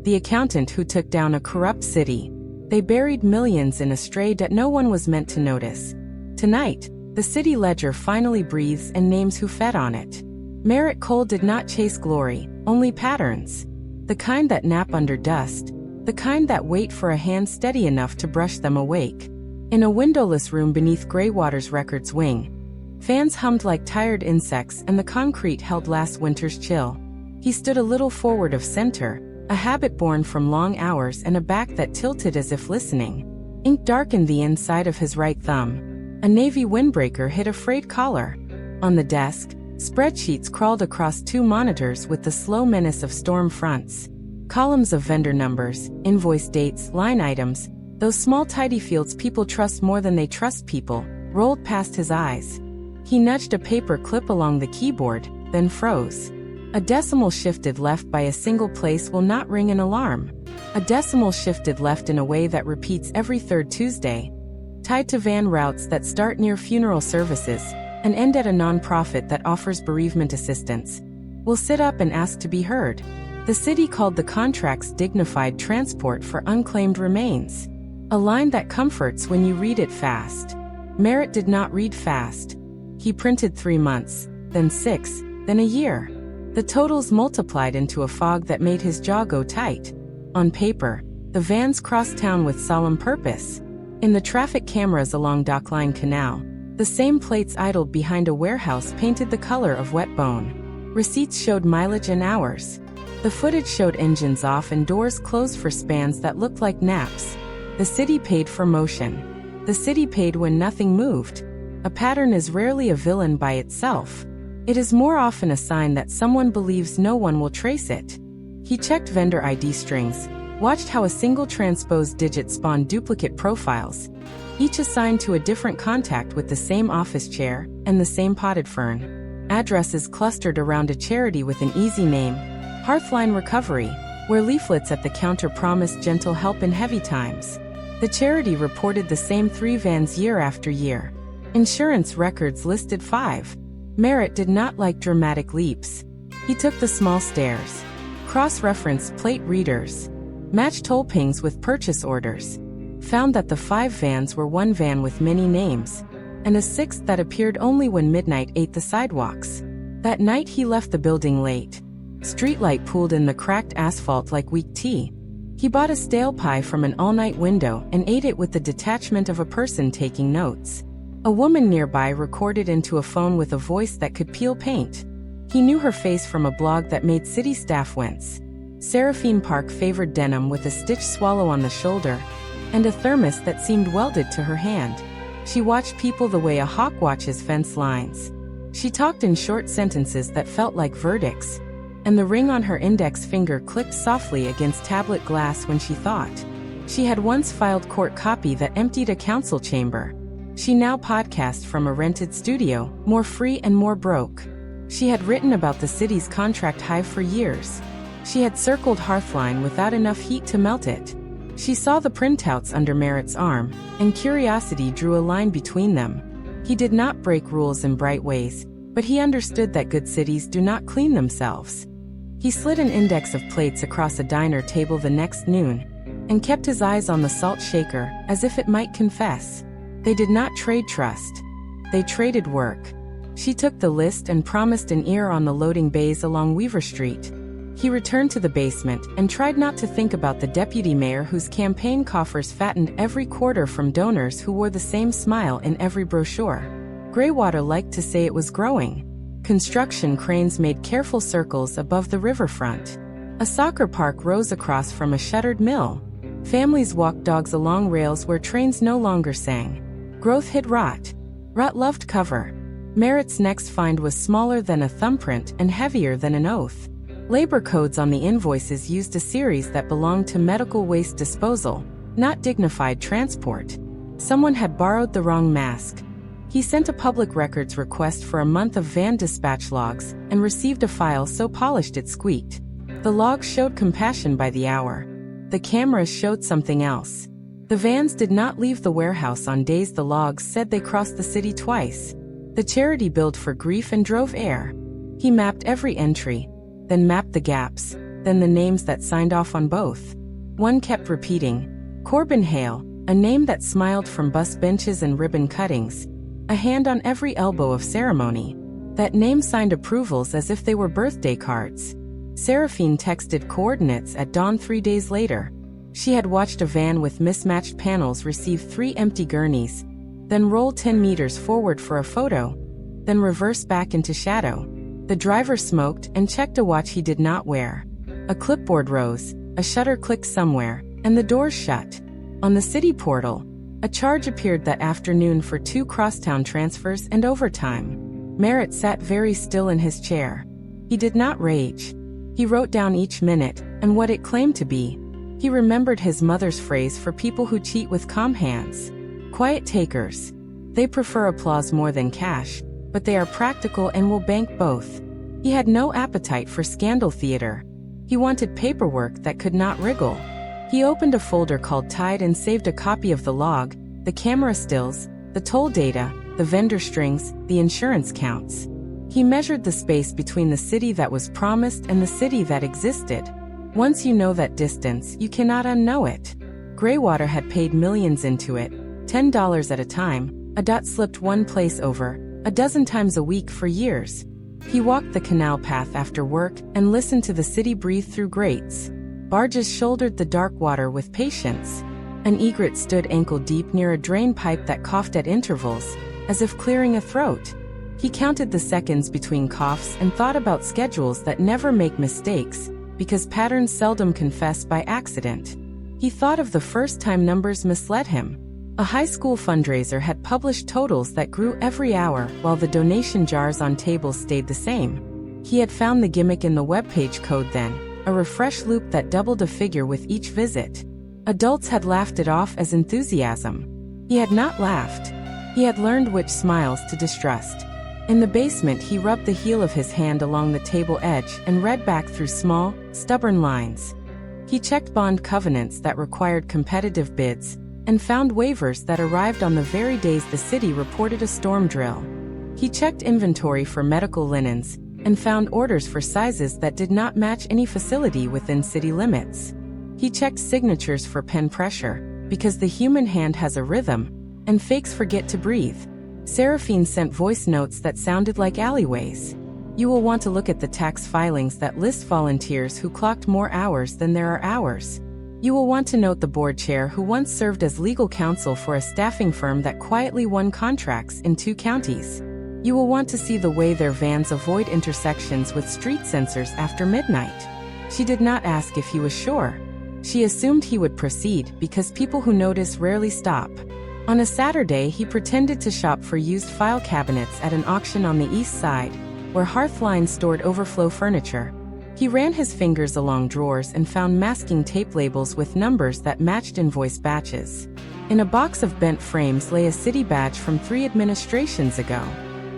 the accountant who took down a corrupt city. They buried millions in a stray debt no one was meant to notice. Tonight, the city ledger finally breathes and names who fed on it. Merritt Cole did not chase glory, only patterns. The kind that nap under dust, the kind that wait for a hand steady enough to brush them awake. In a windowless room beneath Greywater's Record's wing, fans hummed like tired insects and the concrete held last winter's chill. He stood a little forward of center, a habit born from long hours and a back that tilted as if listening. Ink darkened the inside of his right thumb. A navy windbreaker hid a frayed collar. On the desk, spreadsheets crawled across two monitors with the slow menace of storm fronts. Columns of vendor numbers, invoice dates, line items, those small tidy fields people trust more than they trust people, rolled past his eyes. He nudged a paper clip along the keyboard, then froze. A decimal shifted left by a single place will not ring an alarm. A decimal shifted left in a way that repeats every third Tuesday. Tied to van routes that start near funeral services and end at a nonprofit that offers bereavement assistance. Will sit up and ask to be heard. The city called the contracts dignified transport for unclaimed remains. A line that comforts when you read it fast. Merritt did not read fast. He printed 3 months, then 6, then a year. The totals multiplied into a fog that made his jaw go tight. On paper, the vans crossed town with solemn purpose. In the traffic cameras along Dockline Canal, the same plates idled behind a warehouse painted the color of wet bone. Receipts showed mileage and hours. The footage showed engines off and doors closed for spans that looked like naps. The city paid for motion. The city paid when nothing moved. A pattern is rarely a villain by itself. It is more often a sign that someone believes no one will trace it. He checked vendor ID strings, watched how a single transposed digit spawned duplicate profiles, each assigned to a different contact with the same office chair and the same potted fern. Addresses clustered around a charity with an easy name, Hearthline Recovery, where leaflets at the counter promised gentle help in heavy times. The charity reported the same 3 vans year after year. Insurance records listed 5. Merritt did not like dramatic leaps. He took the small stairs. Cross-referenced plate readers. Matched toll pings with purchase orders. Found that the 5 vans were one van with many names, and a 6th that appeared only when midnight ate the sidewalks. That night he left the building late. Streetlight pooled in the cracked asphalt like weak tea. He bought a stale pie from an all-night window and ate it with the detachment of a person taking notes. A woman nearby recorded into a phone with a voice that could peel paint. He knew her face from a blog that made city staff wince. Seraphine Park favored denim with a stitched swallow on the shoulder, and a thermos that seemed welded to her hand. She watched people the way a hawk watches fence lines. She talked in short sentences that felt like verdicts, and the ring on her index finger clicked softly against tablet glass when she thought. She had once filed court copy that emptied a council chamber. She now podcast from a rented studio, more free and more broke. She had written about the city's contract hive for years. She had circled Hearthline without enough heat to melt it. She saw the printouts under Merritt's arm, and curiosity drew a line between them. He did not break rules in bright ways, but he understood that good cities do not clean themselves. He slid an index of plates across a diner table the next noon, and kept his eyes on the salt shaker, as if it might confess. They did not trade trust. They traded work. She took the list and promised an ear on the loading bays along Weaver Street. He returned to the basement and tried not to think about the deputy mayor whose campaign coffers fattened every quarter from donors who wore the same smile in every brochure. Greywater liked to say it was growing. Construction cranes made careful circles above the riverfront. A soccer park rose across from a shuttered mill. Families walked dogs along rails where trains no longer sang. Growth hid rot. Rot loved cover. Merritt's next find was smaller than a thumbprint and heavier than an oath. Labor codes on the invoices used a series that belonged to medical waste disposal, not dignified transport. Someone had borrowed the wrong mask. He sent a public records request for a month of van dispatch logs and received a file so polished it squeaked. The logs showed compassion by the hour. The cameras showed something else. The vans did not leave the warehouse on days the logs said they crossed the city twice. The charity billed for grief and drove air. He mapped every entry, then mapped the gaps, then the names that signed off on both. One kept repeating, Corbin Hale, a name that smiled from bus benches and ribbon cuttings, a hand on every elbow of ceremony. That name signed approvals as if they were birthday cards. Seraphine texted coordinates at dawn 3 days later. She had watched a van with mismatched panels receive 3 empty gurneys, then roll 10 meters forward for a photo, then reverse back into shadow. The driver smoked and checked a watch he did not wear. A clipboard rose, a shutter clicked somewhere, and the doors shut. On the city portal, a charge appeared that afternoon for 2 crosstown transfers and overtime. Merritt sat very still in his chair. He did not rage. He wrote down each minute and what it claimed to be. He remembered his mother's phrase for people who cheat with calm hands. Quiet takers. They prefer applause more than cash, but they are practical and will bank both. He had no appetite for scandal theater. He wanted paperwork that could not wriggle. He opened a folder called Tide and saved a copy of the log, the camera stills, the toll data, the vendor strings, the insurance counts. He measured the space between the city that was promised and the city that existed. Once you know that distance, you cannot unknow it. Greywater had paid millions into it, $10 at a time. A dot slipped one place over, a dozen times a week for years. He walked the canal path after work and listened to the city breathe through grates. Barges shouldered the dark water with patience. An egret stood ankle-deep near a drain pipe that coughed at intervals, as if clearing a throat. He counted the seconds between coughs and thought about schedules that never make mistakes, because patterns seldom confess by accident. He thought of the first time numbers misled him. A high school fundraiser had published totals that grew every hour while the donation jars on tables stayed the same. He had found the gimmick in the webpage code then, a refresh loop that doubled a figure with each visit. Adults had laughed it off as enthusiasm. He had not laughed. He had learned which smiles to distrust. In the basement, he rubbed the heel of his hand along the table edge and read back through small, stubborn lines. He checked bond covenants that required competitive bids, and found waivers that arrived on the very days the city reported a storm drill. He checked inventory for medical linens, and found orders for sizes that did not match any facility within city limits. He checked signatures for pen pressure, because the human hand has a rhythm, and fakes forget to breathe. Seraphine sent voice notes that sounded like alleyways. You will want to look at the tax filings that list volunteers who clocked more hours than there are hours. You will want to note the board chair who once served as legal counsel for a staffing firm that quietly won contracts in 2 counties. You will want to see the way their vans avoid intersections with street sensors after midnight. She did not ask if he was sure. She assumed he would proceed because people who notice rarely stop. On a Saturday, he pretended to shop for used file cabinets at an auction on the east side, where Hearthline stored overflow furniture. He ran his fingers along drawers and found masking tape labels with numbers that matched invoice batches. In a box of bent frames lay a city badge from 3 administrations ago.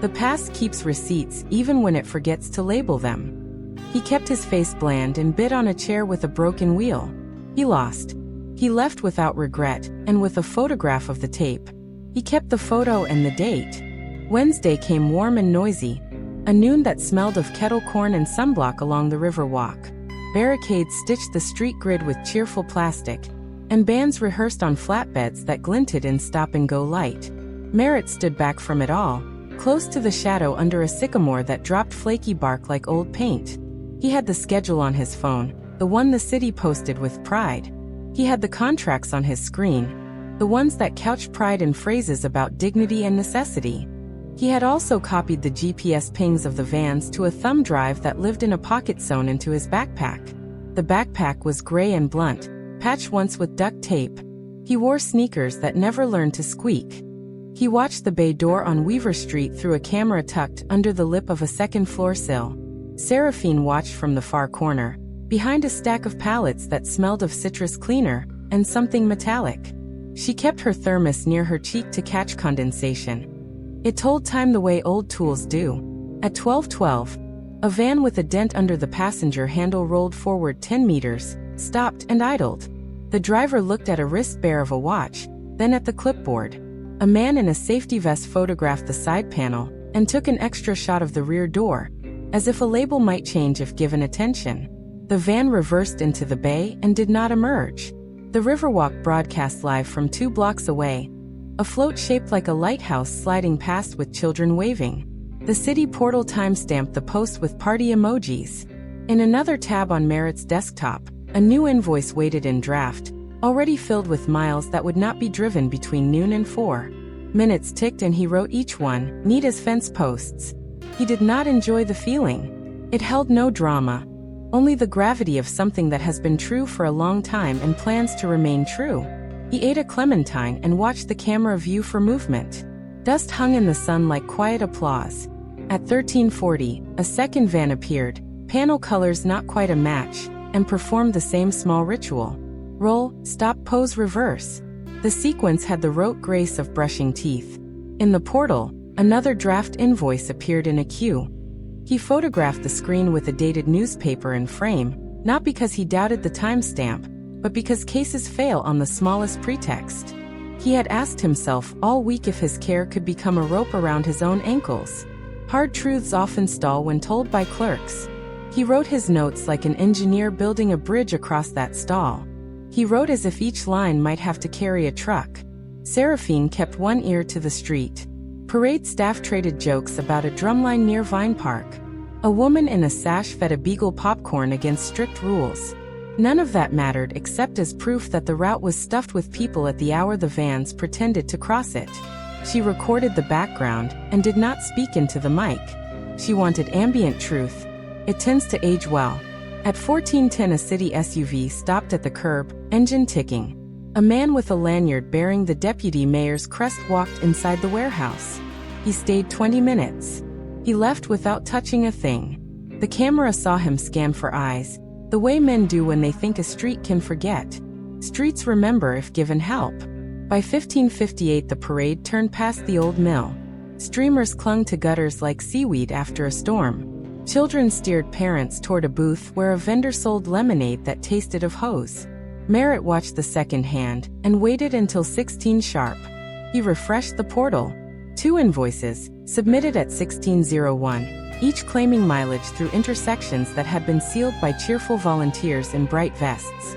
The past keeps receipts even when it forgets to label them. He kept his face bland and bid on a chair with a broken wheel. He lost. He left without regret, and with a photograph of the tape. He kept the photo and the date. Wednesday came warm and noisy, a noon that smelled of kettle corn and sunblock along the river walk. Barricades stitched the street grid with cheerful plastic, and bands rehearsed on flatbeds that glinted in stop-and-go light. Merritt stood back from it all, close to the shadow under a sycamore that dropped flaky bark like old paint. He had the schedule on his phone, the one the city posted with pride. He had the contracts on his screen, the ones that couched pride in phrases about dignity and necessity. He had also copied the GPS pings of the vans to a thumb drive that lived in a pocket sewn into his backpack. The backpack was gray and blunt, patched once with duct tape. He wore sneakers that never learned to squeak. He watched the bay door on Weaver Street through a camera tucked under the lip of a second-floor sill. Seraphine watched from the far corner, behind a stack of pallets that smelled of citrus cleaner and something metallic. She kept her thermos near her cheek to catch condensation. It told time the way old tools do. At 12:12, a van with a dent under the passenger handle rolled forward 10 meters, stopped and idled. The driver looked at a wrist bear of a watch, then at the clipboard. A man in a safety vest photographed the side panel and took an extra shot of the rear door, as if a label might change if given attention. The van reversed into the bay and did not emerge. The Riverwalk broadcast live from 2 blocks away. A float shaped like a lighthouse sliding past with children waving. The city portal timestamped the post with party emojis. In another tab on Merritt's desktop, a new invoice waited in draft, already filled with miles that would not be driven between noon and 4. Minutes ticked and he wrote each one, neat as fence posts. He did not enjoy the feeling. It held no drama, only the gravity of something that has been true for a long time and plans to remain true. He ate a clementine and watched the camera view for movement. Dust hung in the sun like quiet applause. At 13:40, a second van appeared, panel colors not quite a match, and performed the same small ritual. Roll, stop, pose, reverse. The sequence had the rote grace of brushing teeth. In the portal, another draft invoice appeared in a queue. He photographed the screen with a dated newspaper and frame, not because he doubted the timestamp, but because cases fail on the smallest pretext. He had asked himself all week if his care could become a rope around his own ankles. Hard truths often stall when told by clerks. He wrote his notes like an engineer building a bridge across that stall. He wrote as if each line might have to carry a truck. Seraphine kept one ear to the street. Parade staff traded jokes about a drumline near Vine Park. A woman in a sash fed a beagle popcorn against strict rules. None of that mattered except as proof that the route was stuffed with people at the hour the vans pretended to cross it. She recorded the background and did not speak into the mic. She wanted ambient truth. It tends to age well. At 14:10 a city SUV stopped at the curb, engine ticking. A man with a lanyard bearing the deputy mayor's crest walked inside the warehouse. He stayed 20 minutes. He left without touching a thing. The camera saw him scan for eyes, the way men do when they think a street can forget. Streets remember if given help. By 15:58 the parade turned past the old mill. Streamers clung to gutters like seaweed after a storm. Children steered parents toward a booth where a vendor sold lemonade that tasted of hose. Merritt watched the second hand and waited until 16 sharp. He refreshed the portal. 2 invoices, submitted at 16:01, each claiming mileage through intersections that had been sealed by cheerful volunteers in bright vests.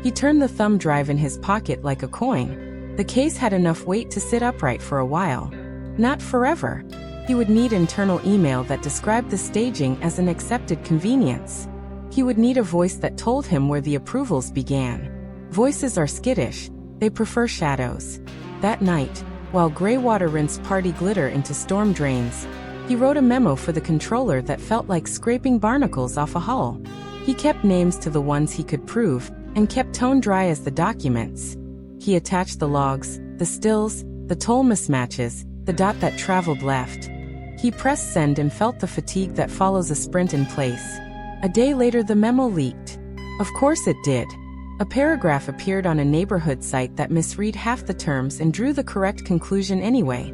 He turned the thumb drive in his pocket like a coin. The case had enough weight to sit upright for a while. Not forever. He would need internal email that described the staging as an accepted convenience. He would need a voice that told him where the approvals began. Voices are skittish, they prefer shadows. That night, while gray water rinsed party glitter into storm drains, he wrote a memo for the controller that felt like scraping barnacles off a hull. He kept names to the ones he could prove, and kept tone dry as the documents. He attached the logs, the stills, the toll mismatches, the dot that traveled left. He pressed send and felt the fatigue that follows a sprint in place. A day later the memo leaked. Of course it did. A paragraph appeared on a neighborhood site that misread half the terms and drew the correct conclusion anyway.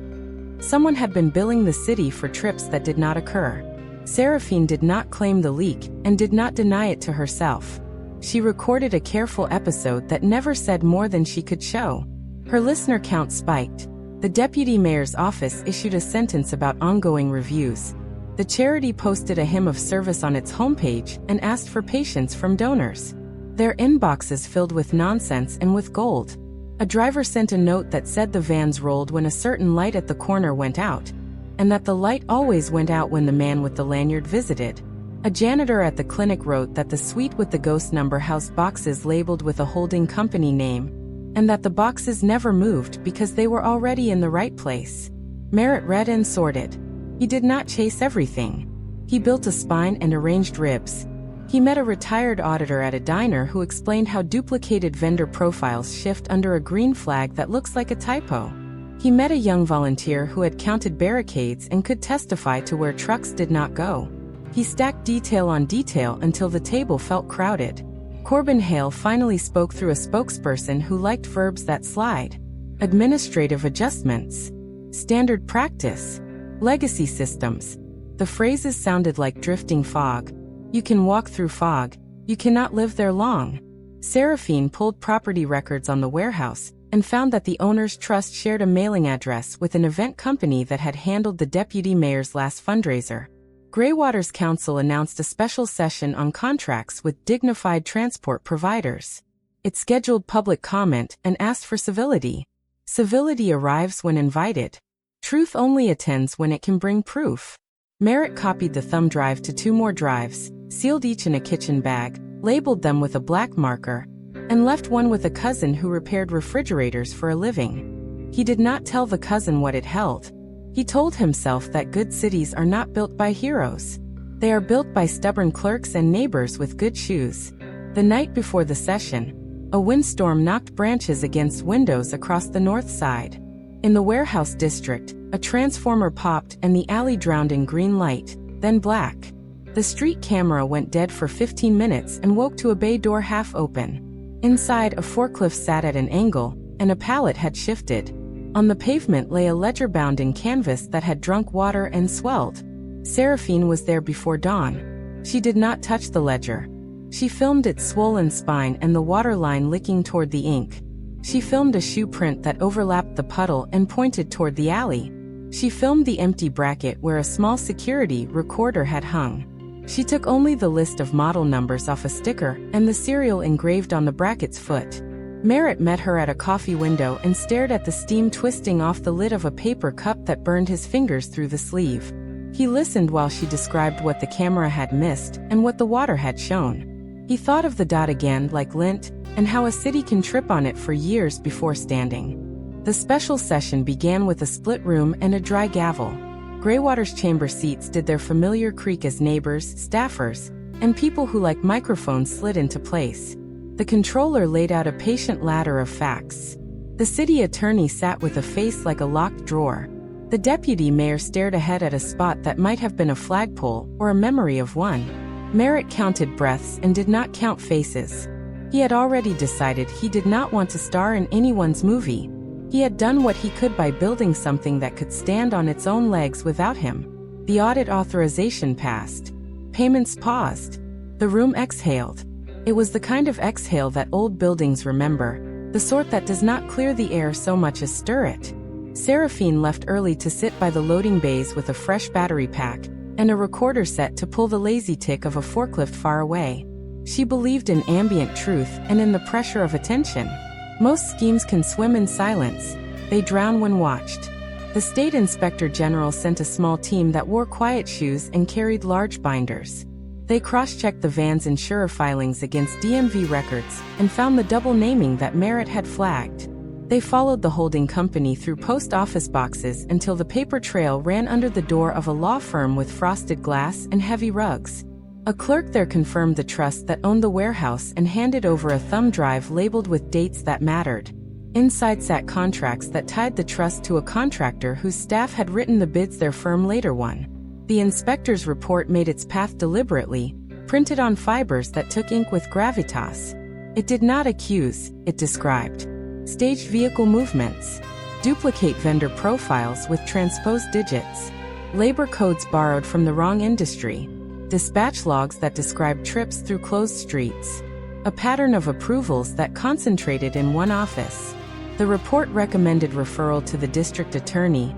Someone had been billing the city for trips that did not occur. Seraphine did not claim the leak and did not deny it to herself. She recorded a careful episode that never said more than she could show. Her listener count spiked. The deputy mayor's office issued a sentence about ongoing reviews. The charity posted a hymn of service on its homepage and asked for patience from donors. Their inboxes filled with nonsense and with gold. A driver sent a note that said the vans rolled when a certain light at the corner went out, and that the light always went out when the man with the lanyard visited. A janitor at the clinic wrote that the suite with the ghost number housed boxes labeled with a holding company name, and that the boxes never moved because they were already in the right place. Merritt read and sorted. He did not chase everything. He built a spine and arranged ribs. He met a retired auditor at a diner who explained how duplicated vendor profiles shift under a green flag that looks like a typo. He met a young volunteer who had counted barricades and could testify to where trucks did not go. He stacked detail on detail until the table felt crowded. Corbin Hale finally spoke through a spokesperson who liked verbs that slide. Administrative adjustments. Standard practice. Legacy systems. The phrases sounded like drifting fog. You can walk through fog. You cannot live there long. Seraphine pulled property records on the warehouse and found that the owner's trust shared a mailing address with an event company that had handled the deputy mayor's last fundraiser. Greywater's council announced a special session on contracts with dignified transport providers. It scheduled public comment and asked for civility. Civility arrives when invited. Truth only attends when it can bring proof. Merritt copied the thumb drive to 2 more drives, sealed each in a kitchen bag, labeled them with a black marker, and left one with a cousin who repaired refrigerators for a living. He did not tell the cousin what it held. He told himself that good cities are not built by heroes. They are built by stubborn clerks and neighbors with good shoes. The night before the session, a windstorm knocked branches against windows across the north side. In the warehouse district, a transformer popped and the alley drowned in green light, then black. The street camera went dead for 15 minutes and woke to a bay door half open. Inside, a forklift sat at an angle, and a pallet had shifted. On the pavement lay a ledger bound in canvas that had drunk water and swelled. Seraphine was there before dawn. She did not touch the ledger. She filmed its swollen spine and the waterline licking toward the ink. She filmed a shoe print that overlapped the puddle and pointed toward the alley. She filmed the empty bracket where a small security recorder had hung. She took only the list of model numbers off a sticker and the serial engraved on the bracket's foot. Merritt met her at a coffee window and stared at the steam twisting off the lid of a paper cup that burned his fingers through the sleeve. He listened while she described what the camera had missed and what the water had shown. He thought of the dot again like lint, and how a city can trip on it for years before standing. The special session began with a split room and a dry gavel. Greywater's chamber seats did their familiar creak as neighbors, staffers, and people who like microphones slid into place. The controller laid out a patient ladder of facts. The city attorney sat with a face like a locked drawer. The deputy mayor stared ahead at a spot that might have been a flagpole or a memory of one. Merritt counted breaths and did not count faces. He had already decided he did not want to star in anyone's movie. He had done what he could by building something that could stand on its own legs without him. The audit authorization passed. Payments paused. The room exhaled. It was the kind of exhale that old buildings remember, the sort that does not clear the air so much as stir it. Seraphine left early to sit by the loading bays with a fresh battery pack and a recorder set to pull the lazy tick of a forklift far away. She believed in ambient truth and in the pressure of attention. Most schemes can swim in silence. They drown when watched. The state inspector general sent a small team that wore quiet shoes and carried large binders. They cross-checked the van's insurer filings against DMV records and found the double naming that Merritt had flagged. They followed the holding company through post office boxes until the paper trail ran under the door of a law firm with frosted glass and heavy rugs. A clerk there confirmed the trust that owned the warehouse and handed over a thumb drive labeled with dates that mattered. Inside sat contracts that tied the trust to a contractor whose staff had written the bids their firm later won. The inspector's report made its path deliberately, printed on fibers that took ink with gravitas. It did not accuse, it described. Staged vehicle movements. Duplicate vendor profiles with transposed digits. Labor codes borrowed from the wrong industry. Dispatch logs that described trips through closed streets. A pattern of approvals that concentrated in one office. The report recommended referral to the district attorney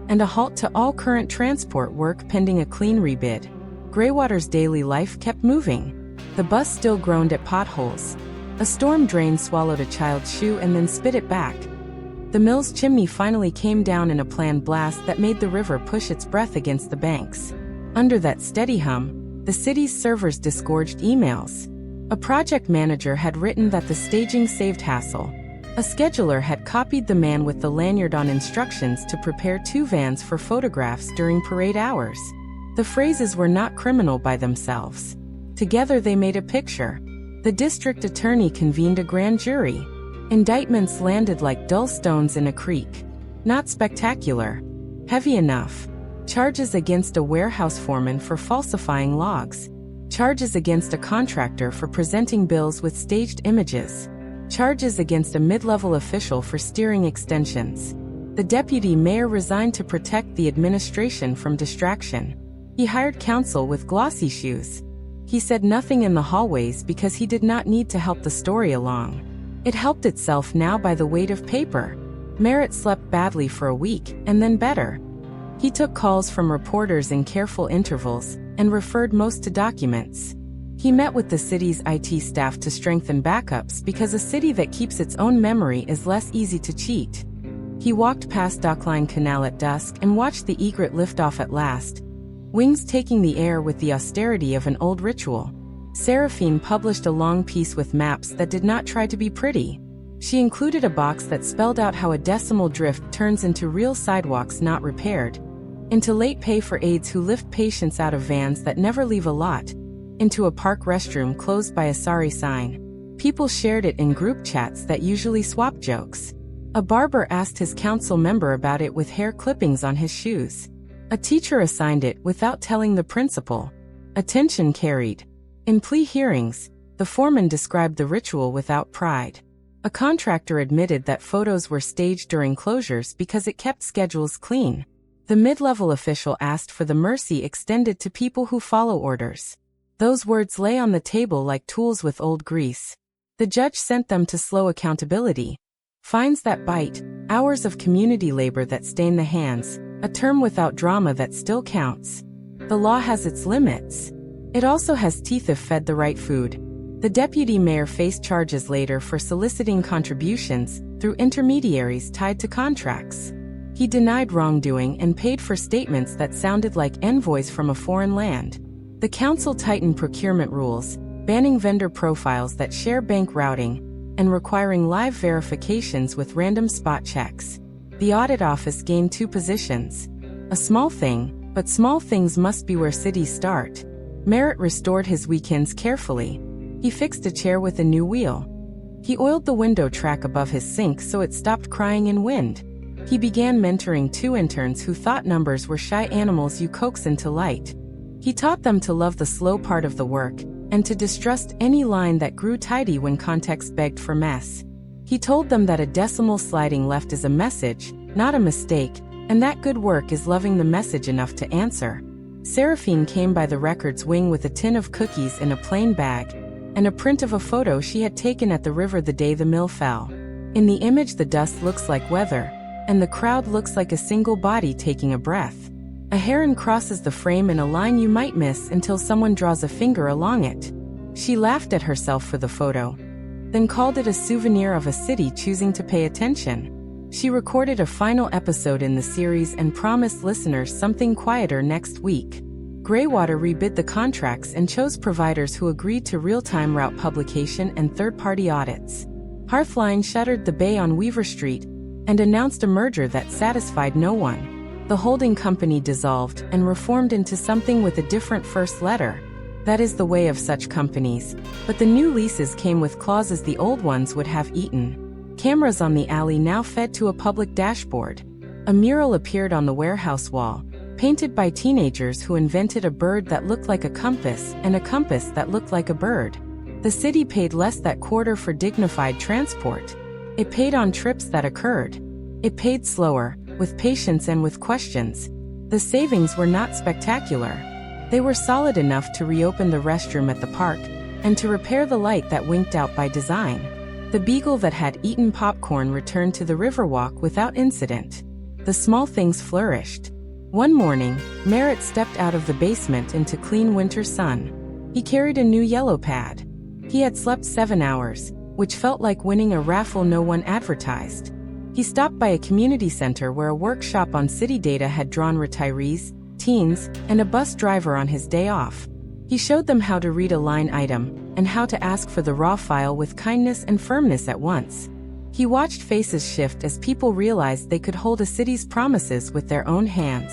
and a halt to all current transport work pending a clean rebid. Greywater's daily life kept moving. The bus still groaned at potholes. A storm drain swallowed a child's shoe and then spit it back. The mill's chimney finally came down in a planned blast that made the river push its breath against the banks. Under that steady hum, the city's servers disgorged emails. A project manager had written that the staging saved hassle. A scheduler had copied the man with the lanyard on instructions to prepare 2 vans for photographs during parade hours. The phrases were not criminal by themselves. Together they made a picture. The district attorney convened a grand jury. Indictments landed like dull stones in a creek. Not spectacular. Heavy enough. Charges against a warehouse foreman for falsifying logs. Charges against a contractor for presenting bills with staged images. Charges against a mid-level official for steering extensions. The deputy mayor resigned to protect the administration from distraction. He hired counsel with glossy shoes. He said nothing in the hallways because he did not need to help the story along. It helped itself now by the weight of paper. Merritt slept badly for a week, and then better. He took calls from reporters in careful intervals, and referred most to documents. He met with the city's IT staff to strengthen backups because a city that keeps its own memory is less easy to cheat. He walked past Dockline Canal at dusk and watched the egret lift off at last, wings taking the air with the austerity of an old ritual. Seraphine published a long piece with maps that did not try to be pretty. She included a box that spelled out how a decimal drift turns into real sidewalks not repaired, into late pay for aides who lift patients out of vans that never leave a lot, into a park restroom closed by a sorry sign. People shared it in group chats that usually swap jokes. A barber asked his council member about it with hair clippings on his shoes. A teacher assigned it without telling the principal. Attention carried. In plea hearings, the foreman described the ritual without pride. A contractor admitted that photos were staged during closures because it kept schedules clean. The mid-level official asked for the mercy extended to people who follow orders. Those words lay on the table like tools with old grease. The judge sent them to slow accountability. Fines that bite, hours of community labor that stain the hands, a term without drama that still counts. The law has its limits. It also has teeth if fed the right food. The deputy mayor faced charges later for soliciting contributions through intermediaries tied to contracts. He denied wrongdoing and paid for statements that sounded like envoys from a foreign land. The council tightened procurement rules, banning vendor profiles that share bank routing, and requiring live verifications with random spot checks. The audit office gained 2 positions. A small thing, but small things must be where cities start. Merritt restored his weekends carefully. He fixed a chair with a new wheel. He oiled the window track above his sink so it stopped crying in wind. He began mentoring 2 interns who thought numbers were shy animals you coax into light. He taught them to love the slow part of the work, and to distrust any line that grew tidy when context begged for mess. He told them that a decimal sliding left is a message, not a mistake, and that good work is loving the message enough to answer. Seraphine came by the record's wing with a tin of cookies in a plain bag, and a print of a photo she had taken at the river the day the mill fell. In the image the dust looks like weather, and the crowd looks like a single body taking a breath. A heron crosses the frame in a line you might miss until someone draws a finger along it. She laughed at herself for the photo, then called it a souvenir of a city choosing to pay attention. She recorded a final episode in the series and promised listeners something quieter next week. Greywater rebid the contracts and chose providers who agreed to real-time route publication and third-party audits. Hearthline shuttered the bay on Weaver Street and announced a merger that satisfied no one. The holding company dissolved and reformed into something with a different first letter. That is the way of such companies, but the new leases came with clauses the old ones would have eaten. Cameras on the alley now fed to a public dashboard. A mural appeared on the warehouse wall, painted by teenagers who invented a bird that looked like a compass and a compass that looked like a bird. The city paid less that quarter for dignified transport. It paid on trips that occurred. It paid slower, with patience and with questions. The savings were not spectacular. They were solid enough to reopen the restroom at the park and to repair the light that winked out by design. The beagle that had eaten popcorn returned to the Riverwalk without incident. The small things flourished. One morning, Merritt stepped out of the basement into clean winter sun. He carried a new yellow pad. He had slept 7 hours, which felt like winning a raffle no one advertised. He stopped by a community center where a workshop on city data had drawn retirees, teens, and a bus driver on his day off. He showed them how to read a line item, and how to ask for the raw file with kindness and firmness at once. He watched faces shift as people realized they could hold a city's promises with their own hands.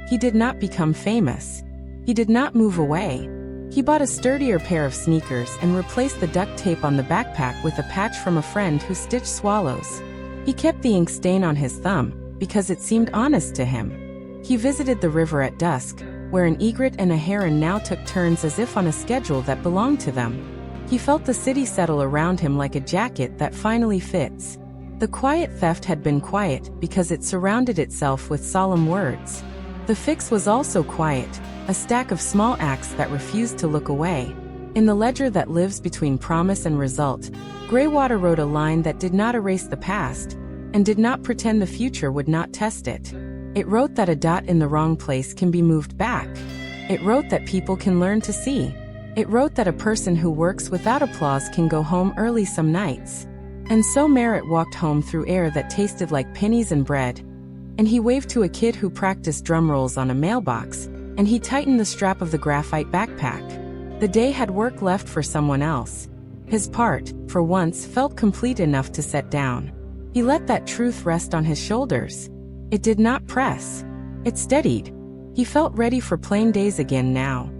He did not become famous. He did not move away. He bought a sturdier pair of sneakers and replaced the duct tape on the backpack with a patch from a friend who stitched swallows. He kept the ink stain on his thumb, because it seemed honest to him. He visited the river at dusk, where an egret and a heron now took turns as if on a schedule that belonged to them. He felt the city settle around him like a jacket that finally fits. The quiet theft had been quiet because it surrounded itself with solemn words. The fix was also quiet, a stack of small acts that refused to look away. In the ledger that lives between promise and result, Greywater wrote a line that did not erase the past, and did not pretend the future would not test it. It wrote that a dot in the wrong place can be moved back. It wrote that people can learn to see. It wrote that a person who works without applause can go home early some nights. And so Merritt walked home through air that tasted like pennies and bread. And he waved to a kid who practiced drum rolls on a mailbox, and he tightened the strap of the graphite backpack. The day had work left for someone else. His part, for once, felt complete enough to set down. He let that truth rest on his shoulders. It did not press. It steadied. He felt ready for plain days again now.